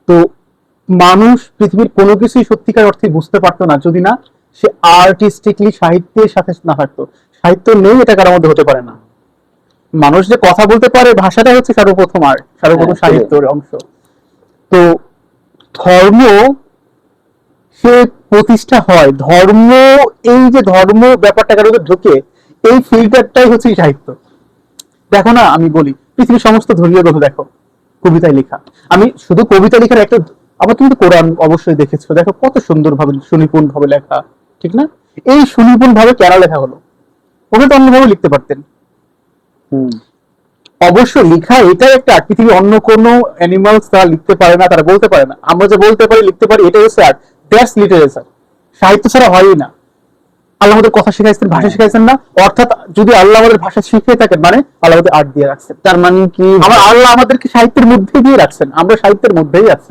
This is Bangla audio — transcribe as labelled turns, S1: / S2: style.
S1: তো মানুষ পৃথিবীর কোনো কিছুই সত্যিকার অর্থে বুঝতে পারতো না যদি না সে আর্টিস্টিকলি সাহিত্যের সাথে না থাকতো। সাহিত্য নেই এটা কারোর মধ্যে হতে পারে না। মানুষ যে কথা বলতে পারে, ভাষাটাই হচ্ছে সর্বপ্রথম আর্ট, সর্বপ্রথম সাহিত্যের অংশ। তো ধর্ম সে প্রতিষ্ঠা হয়, ধর্ম, এই যে ধর্ম ব্যাপারটা কারোর ঢুকে, এই ফিল্টারটাই হচ্ছে সাহিত্য। দেখো না, আমি বলি পৃথিবীর সমস্ত ধর্মীয় গ্রন্থ দেখো কবিতায় লেখা। আমি শুধু কবিতা লেখার একটা, আবার তুমি তো কোরআন অবশ্যই দেখেছো, দেখো কত সুন্দর ভাবে সুনিপুণ ভাবে লেখা, ঠিক না? এই সুনিপুণ ভাবে কেন লেখা হলো? ওকে তো অন্যভাবে লিখতে পারতেন। অবশ্য লেখা এটাই একটা আর্ট। পৃথিবীর অন্য কোনো অ্যানিমালস তারা লিখতে পারে না, তারা বলতে পারে না। আমরা যে বলতে পারি, লিখতে পারি, এটাই হচ্ছে আর্ট। That's literature. সাহিত্য ছাড়া হয়ই না। আল্লাহ আমাদের কথা শিখাইছেন, ভাষা শিখাইছেন না? অর্থাৎ যদি আল্লাহ আমাদের ভাষা শিখিয়ে থাকেন, মানে আল্লাহ আমাদের আর্ট দিয়ে রাখছেন।
S2: তার মানে কি,
S1: আল্লাহ আমাদেরকে সাহিত্যের মধ্যে দিয়ে রাখছেন, আমরা সাহিত্যের মধ্যেই আছি।